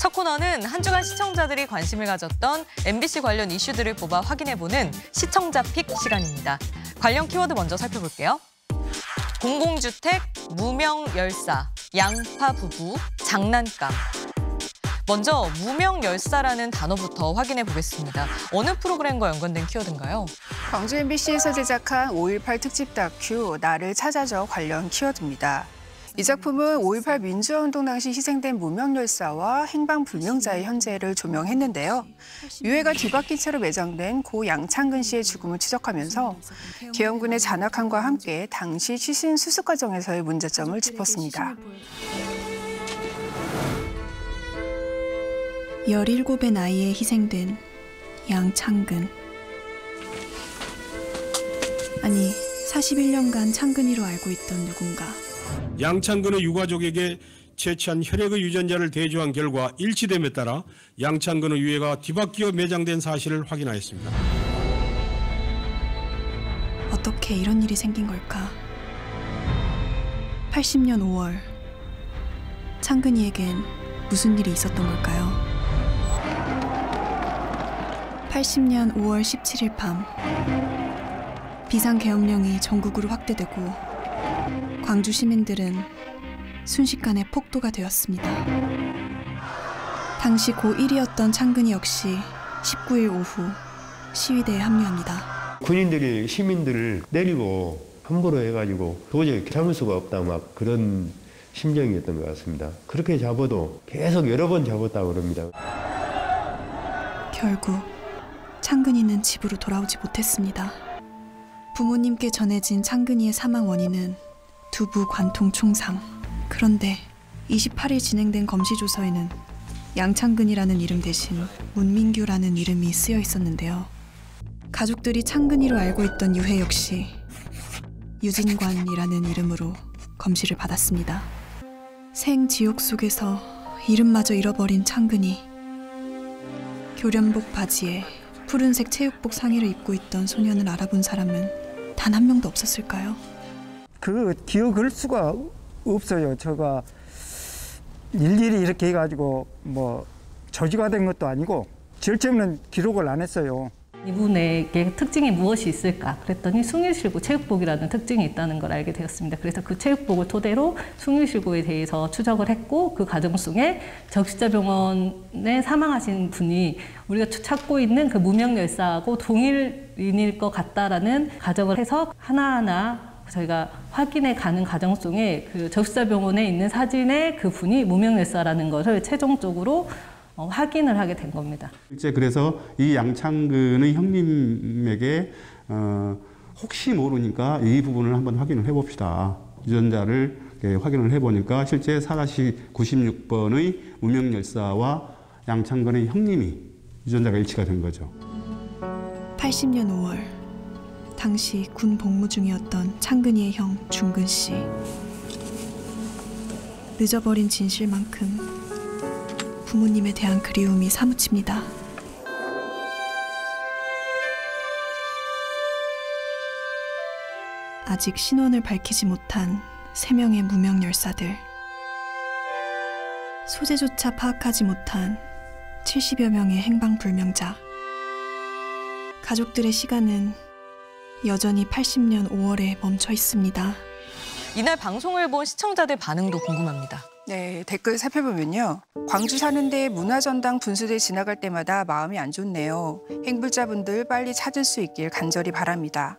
첫 코너는 한 주간 시청자들이 관심을 가졌던 MBC 관련 이슈들을 뽑아 확인해보는 시청자 픽 시간입니다. 관련 키워드 먼저 살펴볼게요. 공공주택, 무명열사, 양파 부부, 장난감. 먼저 무명열사라는 단어부터 확인해 보겠습니다. 어느 프로그램과 연관된 키워드인가요? 광주 MBC에서 제작한 5.18 특집 다큐 나를 찾아줘 관련 키워드입니다. 이 작품은 5.18 민주화운동 당시 희생된 무명열사와 행방불명자의 현재를 조명했는데요. 유해가 뒤바뀐 채로 매장된 고 양창근 씨의 죽음을 추적하면서 계엄군의 잔악함과 함께 당시 시신 수습 과정에서의 문제점을 짚었습니다. 17의 나이에 희생된 양창근. 아니, 41년간 창근이로 알고 있던 누군가. 양창근의 유가족에게 채취한 혈액의 유전자를 대조한 결과 일치됨에 따라 양창근의 유해가 뒤바뀌어 매장된 사실을 확인하였습니다. 어떻게 이런 일이 생긴 걸까? 80년 5월, 창근이에겐 무슨 일이 있었던 걸까요? 80년 5월 17일 밤, 비상계엄령이 전국으로 확대되고 광주 시민들은 순식간에 폭도가 되었습니다. 당시 고1이었던 창근이 역시 19일 오후 시위대에 합류합니다. 군인들이 시민들을 때리고 함부로 해가지고 도저히 참을 수가 없다 막 그런 심정이었던 것 같습니다. 그렇게 잡아도 계속 여러 번 잡았다고 그럽니다. 결국 창근이는 집으로 돌아오지 못했습니다. 부모님께 전해진 창근이의 사망 원인은 두부 관통 총상. 그런데 28일 진행된 검시조서에는 양창근이라는 이름 대신 문민규라는 이름이 쓰여 있었는데요. 가족들이 창근이로 알고 있던 유해 역시 유진관이라는 이름으로 검시를 받았습니다. 생지옥 속에서 이름마저 잃어버린 창근이. 교련복 바지에 푸른색 체육복 상의를 입고 있던 소년을 알아본 사람은 단 한 명도 없었을까요? 그 기억할 수가 없어요. 제가 일일이 이렇게 해가지고 뭐 저지가 된 것도 아니고 절제는 기록을 안 했어요. 이분에게 특징이 무엇이 있을까? 그랬더니 숭일실구 체육복이라는 특징이 있다는 걸 알게 되었습니다. 그래서 그 체육복을 토대로 숭일실구에 대해서 추적을 했고 그 과정 속에 적십자병원에 사망하신 분이 우리가 찾고 있는 그 무명열사하고 동일인일 것 같다라는 가정을 해서 하나하나 저희가 확인해 가는 과정 속에 그 적십자병원에 있는 사진에 그 분이 무명열사라는 것을 최종적으로 확인을 하게 된 겁니다. 실제 그래서 이 양창근의 형님에게 혹시 모르니까 이 부분을 한번 확인을 해봅시다. 유전자를 확인을 해보니까 실제 사가시 96번의 무명열사와 양창근의 형님이 유전자가 일치가 된 거죠. 80년 5월, 당시 군 복무 중이었던 창근이의 형 중근 씨. 늦어버린 진실만큼 부모님에 대한 그리움이 사무칩니다. 아직 신원을 밝히지 못한 3명의 무명 열사들. 소재조차 파악하지 못한 70여 명의 행방불명자. 가족들의 시간은 여전히 80년 5월에 멈춰 있습니다. 이날 방송을 본 시청자들 반응도 궁금합니다. 네, 댓글 살펴보면요. 광주 사는데 문화전당 분수대 지나갈 때마다 마음이 안 좋네요. 행불자분들 빨리 찾을 수 있길 간절히 바랍니다.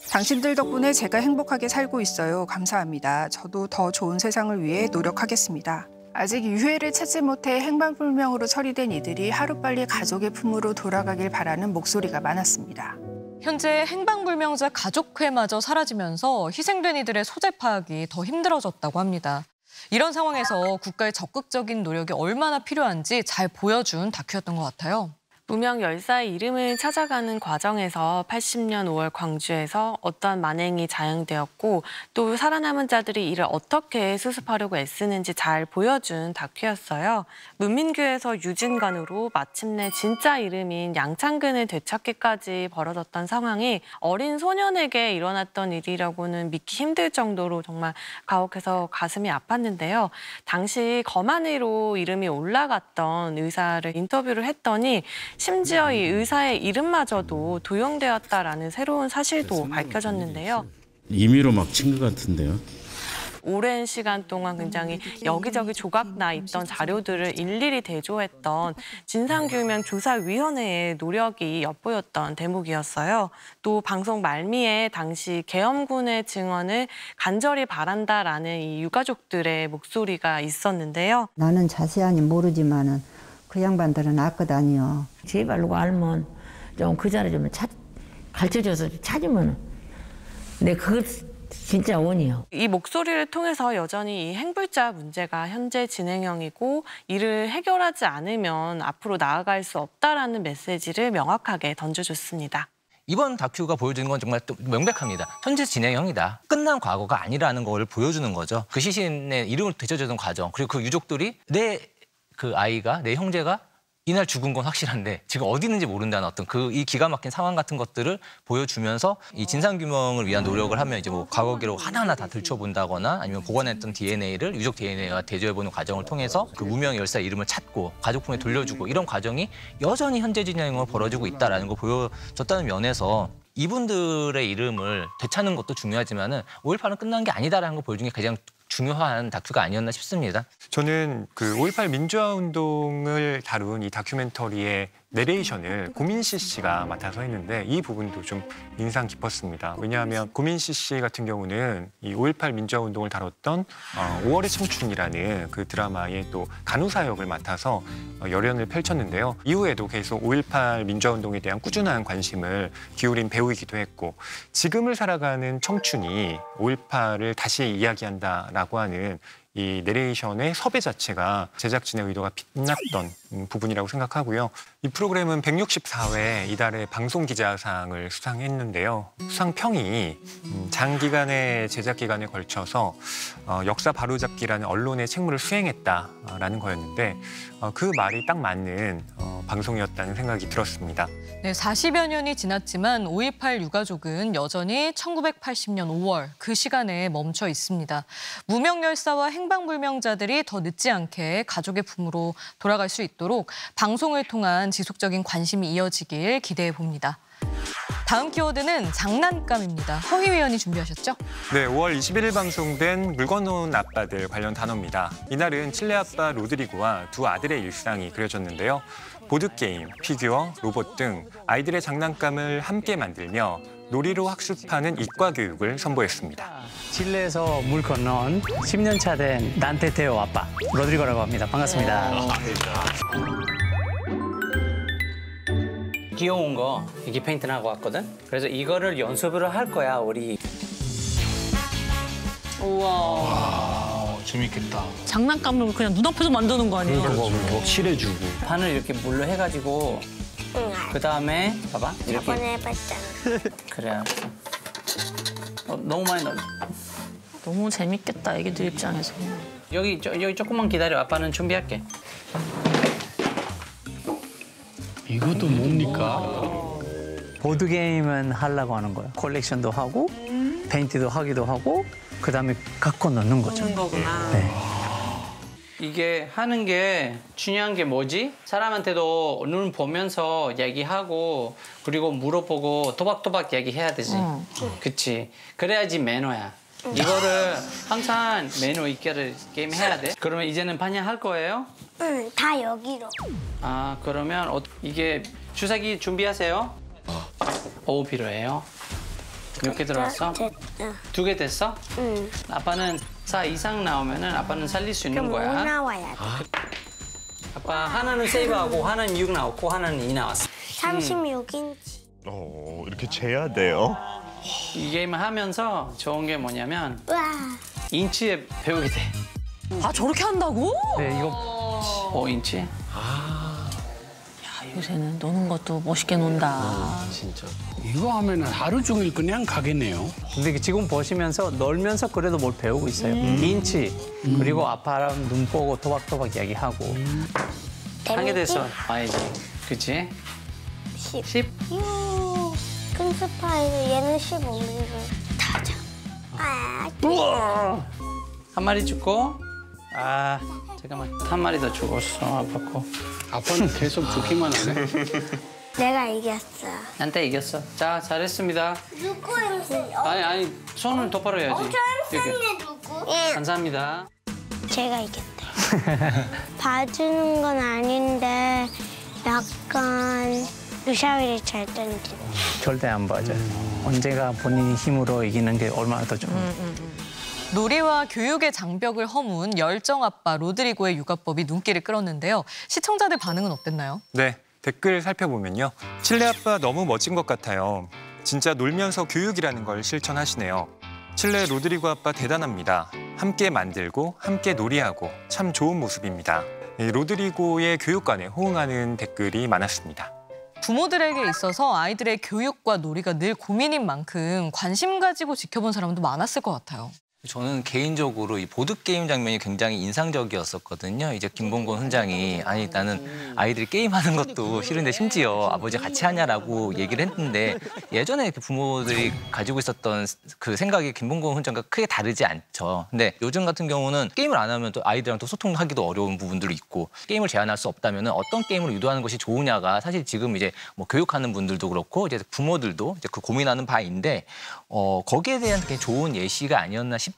당신들 덕분에 제가 행복하게 살고 있어요. 감사합니다. 저도 더 좋은 세상을 위해 노력하겠습니다. 아직 유해를 찾지 못해 행방불명으로 처리된 이들이 하루빨리 가족의 품으로 돌아가길 바라는 목소리가 많았습니다. 현재 행방불명자 가족회마저 사라지면서 희생된 이들의 소재 파악이 더 힘들어졌다고 합니다. 이런 상황에서 국가의 적극적인 노력이 얼마나 필요한지 잘 보여준 다큐였던 것 같아요. 무명 열사의 이름을 찾아가는 과정에서 80년 5월 광주에서 어떠한 만행이 자행되었고 또 살아남은 자들이 이를 어떻게 수습하려고 애쓰는지 잘 보여준 다큐였어요. 문민규에서 유진관으로 마침내 진짜 이름인 양창근을 되찾기까지 벌어졌던 상황이 어린 소년에게 일어났던 일이라고는 믿기 힘들 정도로 정말 가혹해서 가슴이 아팠는데요. 당시 검안위로 이름이 올라갔던 의사를 인터뷰를 했더니 심지어 이 의사의 이름마저도 도용되었다라는 새로운 사실도 밝혀졌는데요. 임의로 막 친 것 같은데요. 오랜 시간 동안 굉장히 여기저기 조각나 있던 자료들을 일일이 대조했던 진상규명조사위원회의 노력이 엿보였던 대목이었어요. 또 방송 말미에 당시 계엄군의 증언을 간절히 바란다라는 이 유가족들의 목소리가 있었는데요. 나는 자세하니 모르지만은 그 양반들은 알거든요. 제발 누가 알면 좀 그 자리 좀 가르쳐줘서 찾으면 내 그거 진짜 원이요. 이 목소리를 통해서 여전히 이 행불자 문제가 현재 진행형이고 이를 해결하지 않으면 앞으로 나아갈 수 없다라는 메시지를 명확하게 던져줬습니다. 이번 다큐가 보여주는 건 정말 또 명백합니다. 현재 진행형이다. 끝난 과거가 아니라는 걸 보여주는 거죠. 그 시신의 이름을 되찾아주는 과정, 그리고 그 유족들이 내 그 아이가, 내 형제가 이날 죽은 건 확실한데 지금 어디 있는지 모른다는 어떤 이 기가 막힌 상황 같은 것들을 보여주면서 이 진상규명을 위한 노력을 하면 이제 뭐 과거 기록 하나하나 다 들춰본다거나 아니면 보관했던 DNA를 유족 DNA와 대조해보는 과정을 통해서 그 무명 열사 이름을 찾고 가족품에 돌려주고 이런 과정이 여전히 현재 진행으로 벌어지고 있다는 걸 보여줬다는 면에서 이분들의 이름을 되찾는 것도 중요하지만은 5.18은 끝난 게 아니다라는 걸 보여준 게 가장 중요한 다큐가 아니었나 싶습니다. 저는 그 5.18 민주화운동을 다룬 이 다큐멘터리의 내레이션을 고민시 씨가 맡아서 했는데 이 부분도 좀 인상 깊었습니다. 왜냐하면 고민시 씨 같은 경우는 이 5.18 민주화운동을 다뤘던 5월의 청춘이라는 그 드라마의 또 간호사 역을 맡아서 열연을 펼쳤는데요. 이후에도 계속 5.18 민주화운동에 대한 꾸준한 관심을 기울인 배우이기도 했고 지금을 살아가는 청춘이 5.18을 다시 이야기한다라고 하는 이 내레이션의 섭외 자체가 제작진의 의도가 빛났던 부분이라고 생각하고요. 이 프로그램은 164회 이달의 방송기자상을 수상했는데요. 수상평이 장기간의 제작 기간에 걸쳐서 역사 바로잡기라는 언론의 책무를 수행했다라는 거였는데 그 말이 딱 맞는 방송이었다는 생각이 들었습니다. 네, 40여 년이 지났지만 5.18 유가족은 여전히 1980년 5월 그 시간에 멈춰 있습니다. 무명 열사와 행방불명자들이 더 늦지 않게 가족의 품으로 돌아갈 수 있도록 방송을 통한 지속적인 관심이 이어지길 기대해 봅니다. 다음 키워드는 장난감입니다. 허희 위원이 준비하셨죠? 네, 5월 21일 방송된 물건 온 아빠들 관련 단어입니다. 이날은 칠레 아빠 로드리고와 두 아들의 일상이 그려졌는데요. 보드게임, 피규어, 로봇 등 아이들의 장난감을 함께 만들며 놀이로 학습하는 이과 교육을 선보였습니다. 칠레에서 물 건너온 10년 차 된 난테테오 아빠 로드리고라고 합니다. 반갑습니다. 귀여운 거 이게 페인트 하고 왔거든. 그래서 이거를 연습을 할 거야 우리. 우와. 재밌겠다. 장난감으로 그냥 눈앞에서 만드는 거 아니에요? 그거 칠해주고. 판을 이렇게 물로 해가지고 그 다음에 봐봐 이렇게. 저번에 해봤잖아. 그래. 너무 많이 넣어. 너무 재밌겠다 애기들 입장에서. 여기 조금만 기다려. 아빠는 준비할게. 이것도 뭡니까? 보드게임은 하려고 하는 거야. 컬렉션도 하고 페인트도 하기도 하고 그다음에 갖고 넣는 거죠. 넣는 거구나. 네. 이게 하는 게 중요한 게 뭐지? 사람한테도 눈 보면서 얘기하고 그리고 물어보고 또박또박 얘기해야 되지. 그치? 그래야지 매너야. 이거를 항상 매너 있게 게임 해야 돼. 그러면 이제는 반영할 거예요? 응, 다 여기로. 아, 그러면 이게 주사기 준비하세요. 오 필요해요. 몇 개 들어왔어? 됐다. 2개 됐어? 응. 아빠는 4 이상 나오면은 아빠는 살릴 수 있는 거야. 그럼 5 나와야 돼. 아빠 하나는 세이브하고 하나는 6 나왔고 하나는 2 나왔어. 36인치. 이렇게 재야 돼요? 이 게임을 하면서 좋은 게 뭐냐면 와. 인치에 배우게 돼. 아 저렇게 한다고? 네, 이거 5인치. 요새는 노는 것도 멋있게 논다. 진짜. 이거 하면은 하루 종일 그냥 가겠네요. 근데 지금 보시면서 놀면서 그래도 뭘 배우고 있어요. 인치, 그리고 아빠랑 눈 보고 토박토박 얘기하고. 하게 됐어, 아이들. 그치? 10. 큰 스파이는 얘는 15mm 타자. 우와! 한 마리 죽고, 잠깐만. 한 마리 더 죽었어, 아빠 거. 아빠는 계속 죽기만 하네. 내가 이겼어. 한테 이겼어. 자, 잘했습니다. 누구 햄스터? 아니, 손을 똑바로 해야지. 저 햄스터는 누구? 감사합니다. 제가 이겼대. 봐주는 건 아닌데 약간 루샤위를 잘 던지는. 절대 안 봐줘. 언제가 본인 힘으로 이기는 게 얼마나 더 좋은지. 놀이와 교육의 장벽을 허문 열정 아빠 로드리고의 육아법이 눈길을 끌었는데요. 시청자들 반응은 어땠나요? 네, 댓글 살펴보면요. 칠레 아빠 너무 멋진 것 같아요. 진짜 놀면서 교육이라는 걸 실천하시네요. 칠레 로드리고 아빠 대단합니다. 함께 만들고 함께 놀이하고 참 좋은 모습입니다. 이 로드리고의 교육관에 호응하는 댓글이 많았습니다. 부모들에게 있어서 아이들의 교육과 놀이가 늘 고민인 만큼 관심 가지고 지켜본 사람도 많았을 것 같아요. 저는 개인적으로 이 보드게임 장면이 굉장히 인상적이었었거든요. 이제 김봉곤 훈장이 아니 나는 아이들이 게임하는 것도 싫은데 심지어 아버지 같이 하냐라고 얘기를 했는데 예전에 부모들이 가지고 있었던 그 생각이 김봉곤 훈장과 크게 다르지 않죠. 근데 요즘 같은 경우는 게임을 안 하면 또 아이들이랑 또 소통하기도 어려운 부분들이 있고 게임을 제한할 수 없다면 어떤 게임을 유도하는 것이 좋으냐가 사실 지금 이제 뭐 교육하는 분들도 그렇고 이제 부모들도 이제 그 고민하는 바인데 거기에 대한 되게 좋은 예시가 아니었나 싶어요.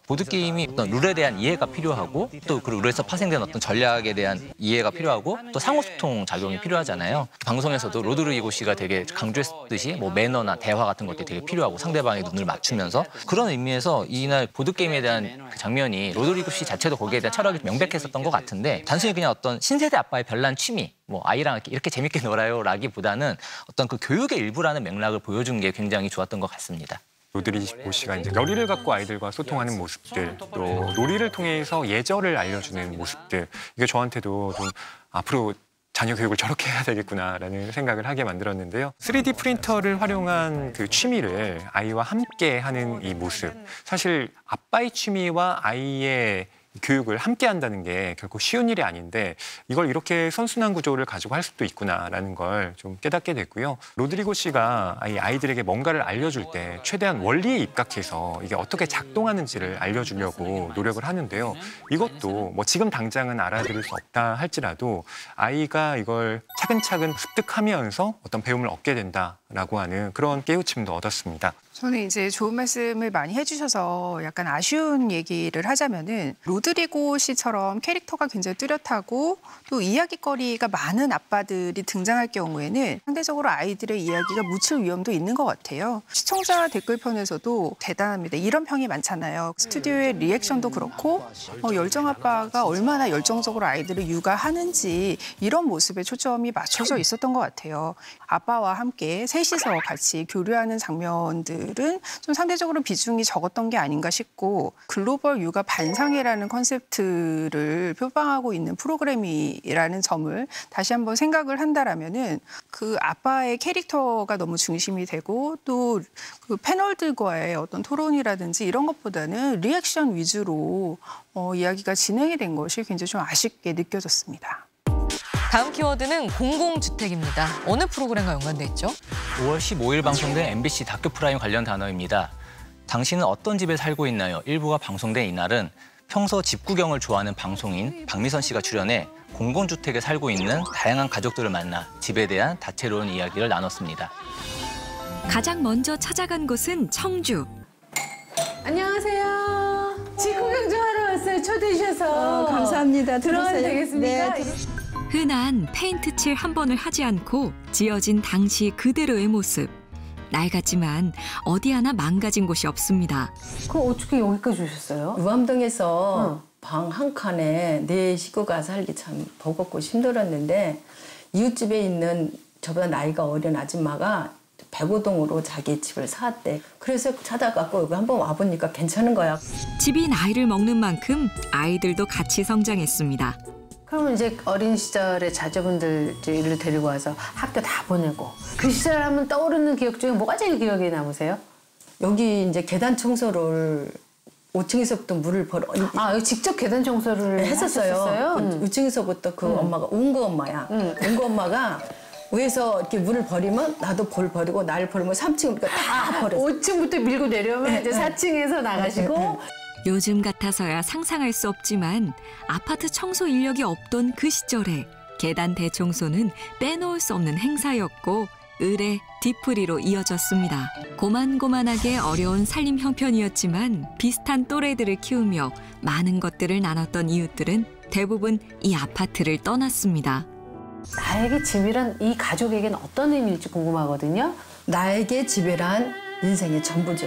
보드게임이 어떤 룰에 대한 이해가 필요하고 또 그 룰에서 파생된 어떤 전략에 대한 이해가 필요하고 또 상호소통 작용이 필요하잖아요. 방송에서도 로드리고 씨가 되게 강조했듯이 뭐 매너나 대화 같은 것들이 되게 필요하고 상대방의 눈을 맞추면서 그런 의미에서 이날 보드게임에 대한 그 장면이 로드리고 씨 자체도 거기에 대한 철학이 명백했었던 것 같은데 단순히 그냥 어떤 신세대 아빠의 별난 취미 뭐 아이랑 이렇게 재밌게 놀아요라기보다는 어떤 그 교육의 일부라는 맥락을 보여준 게 굉장히 좋았던 것 같습니다. 로드리고 씨가 이제 열의를 갖고 아이들과 소통하는 모습들, 또 놀이를 통해서 예절을 알려주는 모습들, 이게 저한테도 좀 앞으로 자녀 교육을 저렇게 해야 되겠구나라는 생각을 하게 만들었는데요. 3D 프린터를 활용한 그 취미를 아이와 함께 하는 이 모습, 사실 아빠의 취미와 아이의 교육을 함께 한다는 게 결코 쉬운 일이 아닌데 이걸 이렇게 선순환 구조를 가지고 할 수도 있구나라는 걸 좀 깨닫게 됐고요. 로드리고 씨가 아이들에게 뭔가를 알려줄 때 최대한 원리에 입각해서 이게 어떻게 작동하는지를 알려주려고 노력을 하는데요. 이것도 뭐 지금 당장은 알아들을 수 없다 할지라도 아이가 이걸 차근차근 습득하면서 어떤 배움을 얻게 된다라고 하는 그런 깨우침도 얻었습니다. 저는 이제 좋은 말씀을 많이 해주셔서 약간 아쉬운 얘기를 하자면은 로드리고 씨처럼 캐릭터가 굉장히 뚜렷하고 또 이야깃거리가 많은 아빠들이 등장할 경우에는 상대적으로 아이들의 이야기가 묻힐 위험도 있는 것 같아요. 시청자 댓글편에서도 대단합니다. 이런 평이 많잖아요. 스튜디오의 리액션도 그렇고 열정 아빠가 얼마나 열정적으로 아이들을 육아하는지 이런 모습에 초점이 맞춰져 있었던 것 같아요. 아빠와 함께 셋이서 같이 교류하는 장면들 좀 상대적으로 비중이 적었던 게 아닌가 싶고 글로벌 육아 반상회라는 컨셉트를 표방하고 있는 프로그램이라는 점을 다시 한번 생각을 한다라면은 그 아빠의 캐릭터가 너무 중심이 되고 또 그 패널들과의 어떤 토론이라든지 이런 것보다는 리액션 위주로 이야기가 진행이 된 것이 굉장히 좀 아쉽게 느껴졌습니다. 다음 키워드는 공공주택입니다. 어느 프로그램과 연관돼 있죠? 5월 15일 방송된 MBC 다큐 프라임 관련 단어입니다. 당신은 어떤 집에 살고 있나요? 일부가 방송된 이날은 평소 집 구경을 좋아하는 방송인 박미선 씨가 출연해 공공주택에 살고 있는 다양한 가족들을 만나 집에 대한 다채로운 이야기를 나눴습니다. 가장 먼저 찾아간 곳은 청주. 안녕하세요. 집 구경 좀 하러 왔어요. 초대해 주셔서. 감사합니다. 들어가도 되겠습니까? 네. 흔한 페인트 칠 한 번을 하지 않고 지어진 당시 그대로의 모습. 낡았지만 어디 하나 망가진 곳이 없습니다. 그럼 어떻게 여기까지 오셨어요? 유암동에서 방 한 칸에 네 식구가 살기 참 버겁고 힘들었는데 이웃집에 있는 저보다 나이가 어린 아줌마가 백오동으로 자기 집을 사왔대. 그래서 찾아갖고 여기 한번 와보니까 괜찮은 거야. 집이 나이를 먹는 만큼 아이들도 같이 성장했습니다. 그러면 이제 어린 시절에 자제분들 이제 일로 데리고 와서 학교 다 보내고 그 시절 하면 떠오르는 기억 중에 뭐가 제일 기억에 남으세요? 여기 이제 계단 청소를 5층에서부터 물을 벌어. 여기 직접 계단 청소를 했었어요. 5층에서부터 그 엄마가 웅구 엄마야. 웅구 엄마가 위에서 이렇게 물을 버리면 나도 볼 버리고 날 버리면 3층 다 버렸어. 5층부터 밀고 내려오면 이제 4층에서 나가시고. 요즘 같아서야 상상할 수 없지만 아파트 청소 인력이 없던 그 시절에 계단 대청소는 빼놓을 수 없는 행사였고 을의 뒤풀이로 이어졌습니다. 고만고만하게 어려운 살림 형편이었지만 비슷한 또래들을 키우며 많은 것들을 나눴던 이웃들은 대부분 이 아파트를 떠났습니다. 나에게 집이란 이 가족에게는 어떤 의미일지 궁금하거든요. 나에게 집이란 인생의 전부죠.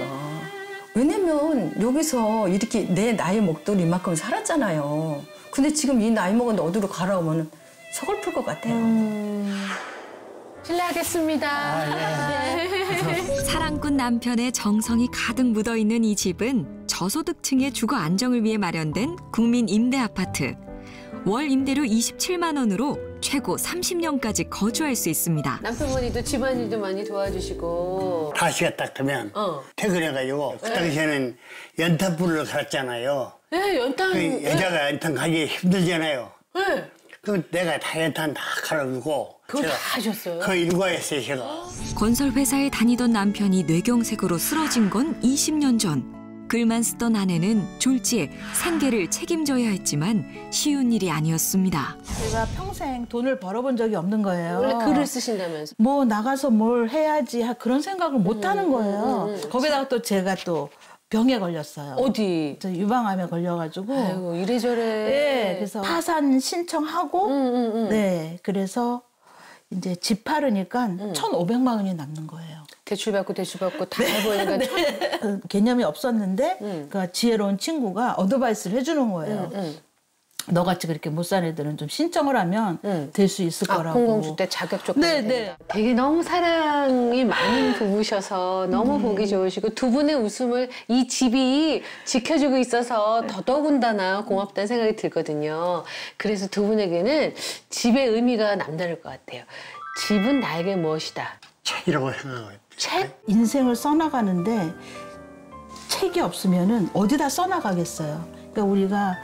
왜냐면 여기서 이렇게 내 나이 먹도록 이만큼 살았잖아요. 근데 지금 이 나이 먹었는데 어디로 가라오면 서글플 것 같아요. 실례하겠습니다. 사랑꾼 남편의 정성이 가득 묻어있는 이 집은 저소득층의 주거 안정을 위해 마련된 국민 임대 아파트. 월 임대료 27만 원으로 최고 30년까지 거주할 수 있습니다. 남편분이도 집안일도 많이 도와주시고. 5시가 딱 되면 퇴근해가지고 그 당시에는 연탄불로 살았잖아요. 네, 연탄. 그 여자가 연탄 가기 힘들잖아요. 네. 그 내가 다 연탄 다 갈아주고 그거 다 하셨어요? 그 일과했어요, 제가. 건설회사에 다니던 남편이 뇌경색으로 쓰러진 건 20년 전. 글만 쓰던 아내는 졸지에 생계를 책임져야 했지만 쉬운 일이 아니었습니다. 제가 평생 돈을 벌어본 적이 없는 거예요. 원래 글을 쓰신다면서. 뭐 나가서 뭘 해야지 그런 생각을 못 하는 거예요. 거기다가 또 제가 또 병에 걸렸어요. 어디? 유방암에 걸려가지고. 아이고 이래저래. 네, 그래서 파산 신청하고. 네, 그래서 이제 집 팔으니까 1,500만 원이 남는 거예요. 대출받고 다 해보니까. 네. 개념이 없었는데 그 지혜로운 친구가 어드바이스를 해주는 거예요. 너같이 그렇게 못 사는 애들은 좀 신청을 하면 될 수 있을 거라고. 공공주택 자격 조건이 네, 됩니다. 되게 너무 사랑이 많은 부부셔서 너무 보기 좋으시고 두 분의 웃음을 이 집이 지켜주고 있어서 더더군다나 고맙다는 생각이 들거든요. 그래서 두 분에게는 집의 의미가 남다를 것 같아요. 집은 나에게 무엇이다? 책이라고 생각해요. 책? 인생을 써나가는데 책이 없으면은 어디다 써나가겠어요. 그러니까 우리가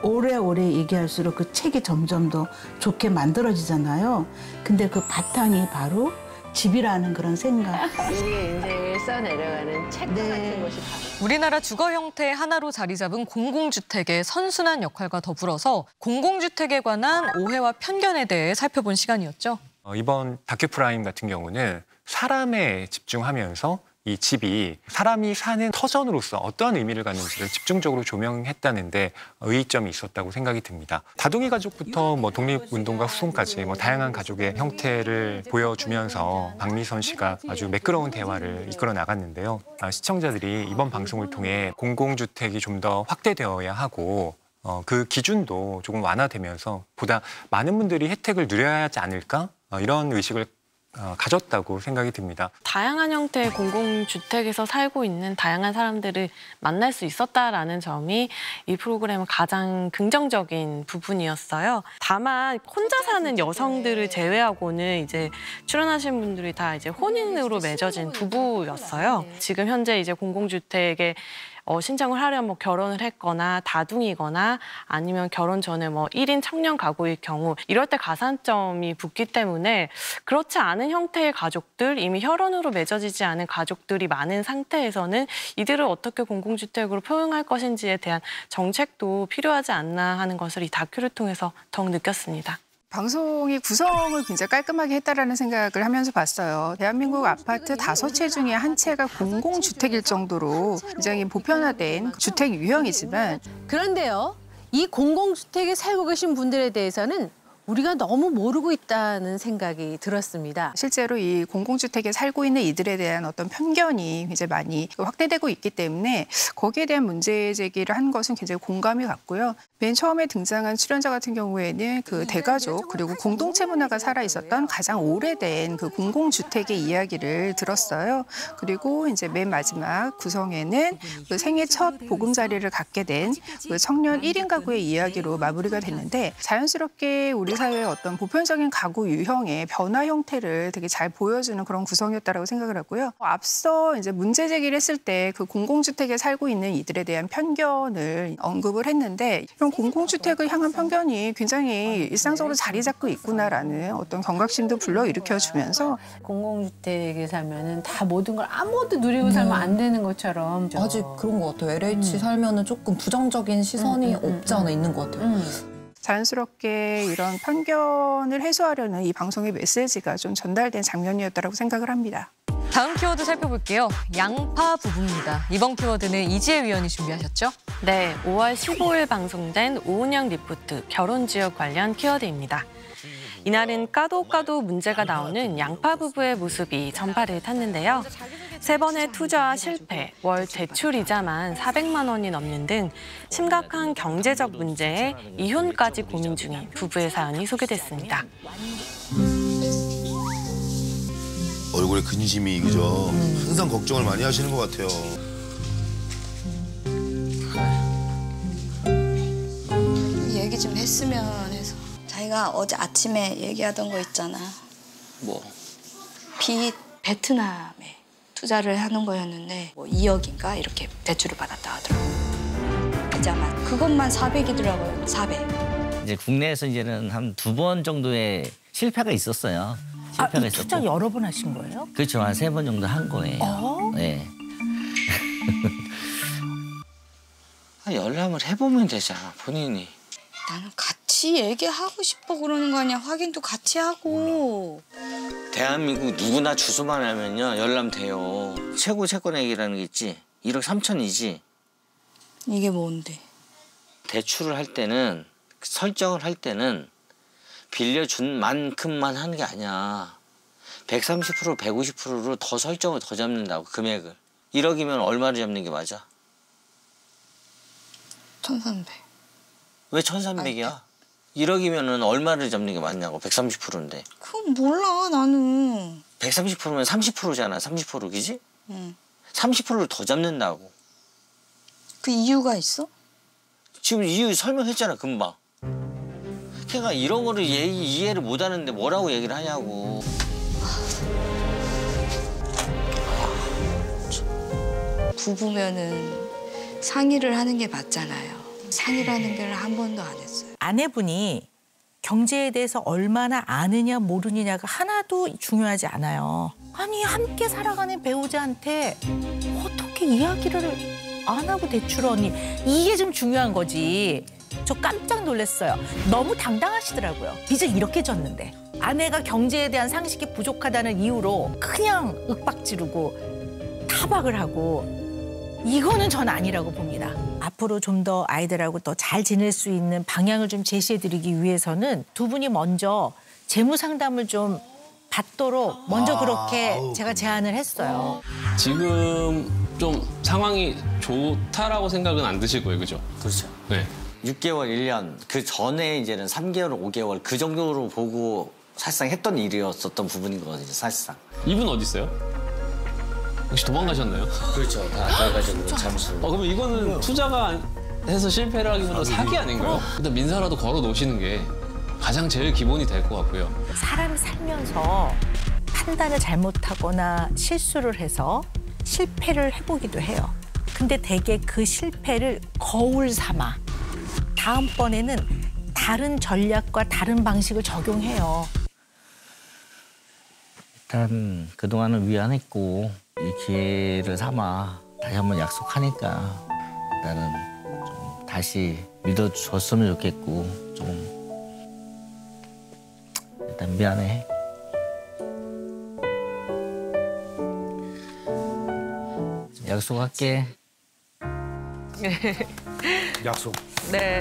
오래오래 얘기할수록 그 책이 점점 더 좋게 만들어지잖아요. 근데 그 바탕이 바로 집이라는 그런 생각. 우리의 인생을 써내려가는 책 같은 것이 바로. 우리나라 주거 형태의 하나로 자리 잡은 공공주택의 선순환 역할과 더불어서 공공주택에 관한 오해와 편견에 대해 살펴본 시간이었죠. 이번 다큐프라임 같은 경우는 사람에 집중하면서 이 집이 사람이 사는 터전으로서 어떠한 의미를 갖는지를 집중적으로 조명했다는데 의의점이 있었다고 생각이 듭니다. 다둥이 가족부터 독립운동가 후손까지 다양한 가족의 형태를 보여주면서 박미선 씨가 아주 매끄러운 대화를 이끌어 나갔는데요. 시청자들이 이번 방송을 통해 공공주택이 좀 더 확대되어야 하고 그 기준도 조금 완화되면서 보다 많은 분들이 혜택을 누려야 하지 않을까? 이런 의식을 가졌다고 생각이 듭니다. 다양한 형태의 공공주택에서 살고 있는 다양한 사람들을 만날 수 있었다라는 점이 이 프로그램의 가장 긍정적인 부분이었어요. 다만 혼자 사는 여성들을 제외하고는 이제 출연하신 분들이 다 이제 혼인으로 맺어진 부부였어요. 지금 현재 이제 공공주택에 신청을 하려면 결혼을 했거나 다둥이거나 아니면 결혼 전에 1인 청년 가구일 경우 이럴 때 가산점이 붙기 때문에 그렇지 않은 형태의 가족들, 이미 혈연으로 맺어지지 않은 가족들이 많은 상태에서는 이들을 어떻게 공공주택으로 포용할 것인지에 대한 정책도 필요하지 않나 하는 것을 이 다큐를 통해서 더욱 느꼈습니다. 방송이 구성을 굉장히 깔끔하게 했다라는 생각을 하면서 봤어요. 대한민국 아파트 5채 중에 한 채가 공공주택일 정도로 굉장히 보편화된 주택 유형이지만 그런데요, 이 공공주택에 살고 계신 분들에 대해서는 우리가 너무 모르고 있다는 생각이 들었습니다. 실제로 이 공공주택에 살고 있는 이들에 대한 어떤 편견이 굉장히 많이 확대되고 있기 때문에 거기에 대한 문제 제기를 한 것은 굉장히 공감이 갔고요. 맨 처음에 등장한 출연자 같은 경우에는 그 대가족 그리고 공동체 문화가 살아 있었던 가장 오래된 그 공공주택의 이야기를 들었어요. 그리고 이제 맨 마지막 구성에는 그 생애 첫 보금자리를 갖게 된 그 청년 1인 가구의 이야기로 마무리가 됐는데 자연스럽게 우리 사회의 어떤 보편적인 가구 유형의 변화 형태를 되게 잘 보여주는 그런 구성이었다라고 생각을 하고요. 앞서 이제 문제 제기를 했을 때 그 공공주택에 살고 있는 이들에 대한 편견을 언급을 했는데 이런 공공주택을 향한 편견이 굉장히 일상적으로 자리 잡고 있구나라는 어떤 경각심도 불러일으켜주면서 공공주택에 살면은 다 모든 걸 아무것도 누리고 살면 안 되는 것처럼 아직 그런 것 같아요. LH 살면은 조금 부정적인 시선이 없지 않아 있는 것 같아요. 자연스럽게 이런 편견을 해소하려는 이 방송의 메시지가 좀 전달된 장면이었다고 생각을 합니다. 다음 키워드 살펴볼게요. 양파 부부입니다. 이번 키워드는 이지혜 위원이 준비하셨죠? 네, 5월 15일 방송된 오은영 리포트 결혼지역 관련 키워드입니다. 이날은 까도 문제가 나오는 양파 부부의 모습이 전파를 탔는데요. 3번의 투자 실패, 월 대출이자만 400만 원이 넘는 등 심각한 경제적 문제에 이혼까지 고민 중인 부부의 사연이 소개됐습니다. 얼굴에 근심이 그죠? 항상 걱정을 많이 하시는 것 같아요. 얘기 좀 했으면 해서. 자기가 어제 아침에 얘기하던 거 있잖아. 뭐? 빚 베트남에 투자를 하는 거였는데 뭐 2억인가 이렇게 대출을 받았다 하더라고. 이자만 그것만 400이더라고요. 400. 이제 국내에서 이제는 한 2번 정도의 실패가 있었어요. 실패가 있었고. 투자 여러 번 하신 거예요? 그렇죠. 한 3번 정도 한 거예요. 네. 열람을 해보면 되잖아, 본인이. 나는 같이 얘기하고 싶어 그러는 거 아니야. 확인도 같이 하고. 대한민국 누구나 주소만 하면요, 열람 돼요. 최고 채권액이라는 게 있지. 1억 3천이지. 이게 뭔데? 대출을 할 때는, 설정을 할 때는 빌려준 만큼만 하는 게 아니야. 130%, 150%로 더 설정을 더 잡는다고, 금액을. 1억이면 얼마를 잡는 게 맞아? 1,300. 왜 1,300이야? 1억이면 얼마를 잡는 게 맞냐고, 130%인데. 그건 몰라, 나는. 130%면 30%잖아, 30% 그지? 응. 30%를 더 잡는다고. 그 이유가 있어? 지금 이유 설명했잖아, 금방. 걔가 이런 거를 이해를 못 하는데 뭐라고 얘기를 하냐고. 부부면은 상의를 하는 게 맞잖아요. 상의라는 걸 한 번도 안 했어요. 아내분이 경제에 대해서 얼마나 아느냐 모르느냐가 하나도 중요하지 않아요. 아니 함께 살아가는 배우자한테 어떻게 이야기를 안 하고 대출하니 이게 좀 중요한 거지. 저 깜짝 놀랐어요. 너무 당당하시더라고요. 빚을 이렇게 졌는데. 아내가 경제에 대한 상식이 부족하다는 이유로 그냥 윽박 지르고 타박을 하고 이거는 전 아니라고 봅니다. 앞으로 좀 더 아이들하고 더 잘 지낼 수 있는 방향을 좀 제시해드리기 위해서는 두 분이 먼저 재무 상담을 좀 받도록 먼저 그렇게 제가 제안을 했어요. 지금 좀 상황이 좋다라고 생각은 안 드시고요, 그죠? 그렇죠. 네. 6개월, 1년, 그 전에 이제는 3개월, 5개월 그 정도로 보고 사실상 했던 일이었었던 부분인 거거든요, 사실상. 이분 어디 있어요? 혹시 도망가셨나요? 그렇죠. 다 결과적으로 잠수. 그러면 이거는 투자가 해서 실패를 하기보다 사기 아닌가요? 일단 민사라도 걸어 놓으시는 게 가장 제일 기본이 될 것 같고요. 사람이 살면서 판단을 잘못하거나 실수를 해서 실패를 해보기도 해요. 근데 대개 그 실패를 거울 삼아 다음번에는 다른 전략과 다른 방식을 적용해요. 일단 그동안은 미안했고 이 기회를 삼아 다시 한번 약속하니까 나는 좀 다시 믿어줬으면 좋겠고 좀 일단 미안해. 약속할게. 네. 약속. 네.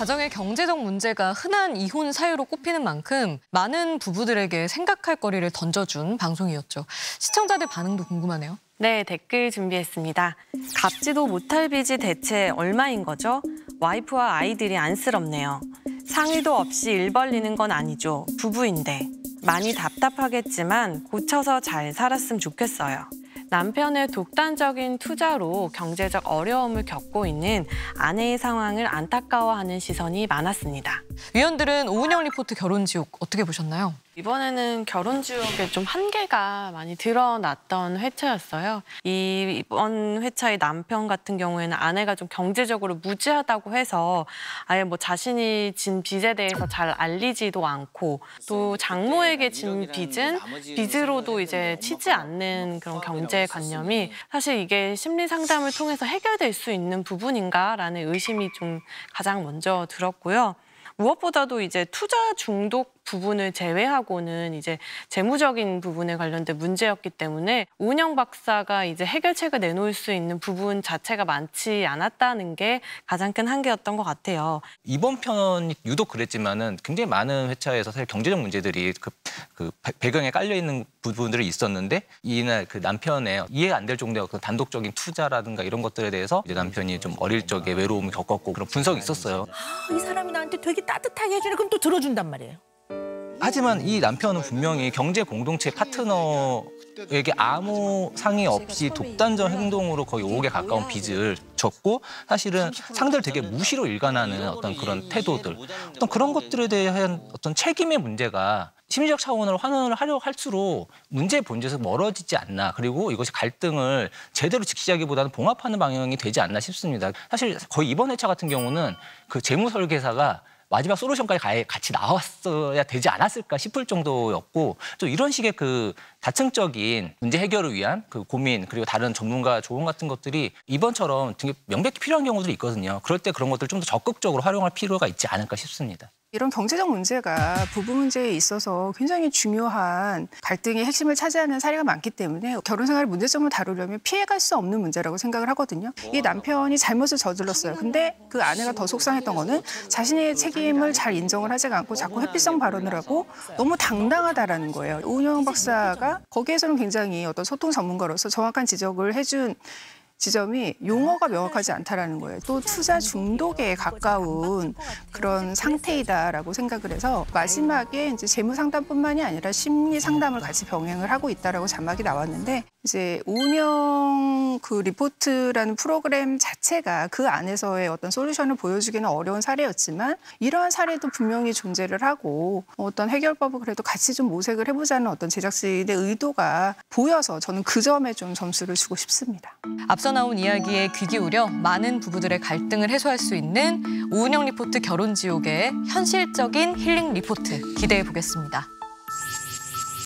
가정의 경제적 문제가 흔한 이혼 사유로 꼽히는 만큼 많은 부부들에게 생각할 거리를 던져준 방송이었죠. 시청자들 반응도 궁금하네요. 네, 댓글 준비했습니다. 갚지도 못할 빚이 대체 얼마인 거죠? 와이프와 아이들이 안쓰럽네요. 상의도 없이 일 벌리는 건 아니죠. 부부인데. 많이 답답하겠지만 고쳐서 잘 살았으면 좋겠어요. 남편의 독단적인 투자로 경제적 어려움을 겪고 있는 아내의 상황을 안타까워하는 시선이 많았습니다. 위원들은 오은영 리포트 결혼지옥 어떻게 보셨나요? 이번에는 결혼지옥에 좀 한계가 많이 드러났던 회차였어요. 이번 회차의 남편 같은 경우에는 아내가 좀 경제적으로 무지하다고 해서 아예 뭐 자신이 진 빚에 대해서 잘 알리지도 않고 또 장모에게 진 빚은 빚으로도 이제 치지 않는 그런 경제관념이 사실 이게 심리 상담을 통해서 해결될 수 있는 부분인가라는 의심이 좀 가장 먼저 들었고요. 무엇보다도 이제 투자 중독 부분을 제외하고는 이제 재무적인 부분에 관련된 문제였기 때문에 오은영 박사가 이제 해결책을 내놓을 수 있는 부분 자체가 많지 않았다는 게 가장 큰 한계였던 것 같아요. 이번 편이 유독 그랬지만은 굉장히 많은 회차에서 사실 경제적 문제들이 그 배경에 깔려 있는 부분들이 있었는데 이날 그 남편의 이해가 안 될 정도의 그 단독적인 투자라든가 이런 것들에 대해서 이제 남편이 좀 어릴 적에 외로움을 겪었고 그런 분석이 있었어요. 이 사람이 나한테 되게 따뜻하게 해주네. 그럼 또 들어준단 말이에요. 하지만 이 남편은 분명히 경제 공동체 파트너에게 아무 상의 없이 독단적 행동으로 거의 5억에 가까운 빚을 졌고 사실은 상대를 되게 무시로 일관하는 어떤 그런 태도들 어떤 그런 것들에 대한 어떤 책임의 문제가 심리적 차원으로 환원을 하려고 할수록 문제의 본질에서 멀어지지 않나 그리고 이것이 갈등을 제대로 직시하기보다는 봉합하는 방향이 되지 않나 싶습니다. 사실 거의 이번 회차 같은 경우는 그 재무 설계사가 마지막 솔루션까지 같이 나왔어야 되지 않았을까 싶을 정도였고 또 이런 식의 그 다층적인 문제 해결을 위한 그 고민 그리고 다른 전문가 조언 같은 것들이 이번처럼 되게 명백히 필요한 경우들이 있거든요. 그럴 때 그런 것들을 좀 더 적극적으로 활용할 필요가 있지 않을까 싶습니다. 이런 경제적 문제가 부부 문제에 있어서 굉장히 중요한 갈등의 핵심을 차지하는 사례가 많기 때문에 결혼 생활의 문제점을 다루려면 피해갈 수 없는 문제라고 생각을 하거든요. 이 남편이 잘못을 저질렀어요. 근데 그 아내가 더 속상했던 거는 자신의 책임을 잘 인정을 하지 않고 자꾸 회피성 발언을 하고 너무 당당하다라는 거예요. 오은영 박사가 거기에서는 굉장히 어떤 소통 전문가로서 정확한 지적을 해준 지점이 용어가 명확하지 않다라는 거예요. 또 투자 중독에 가까운 그런 상태이다라고 생각을 해서 마지막에 이제 재무 상담뿐만이 아니라 심리 상담을 같이 병행을 하고 있다라고 자막이 나왔는데 이제 오은영 그 리포트라는 프로그램 자체가 그 안에서의 어떤 솔루션을 보여주기는 어려운 사례였지만 이러한 사례도 분명히 존재를 하고 어떤 해결법을 그래도 같이 좀 모색을 해보자는 어떤 제작진의 의도가 보여서 저는 그 점에 좀 점수를 주고 싶습니다. 앞서 나온 이야기에 귀 기울여 많은 부부들의 갈등을 해소할 수 있는 오은영 리포트 결혼지옥의 현실적인 힐링 리포트 기대해 보겠습니다.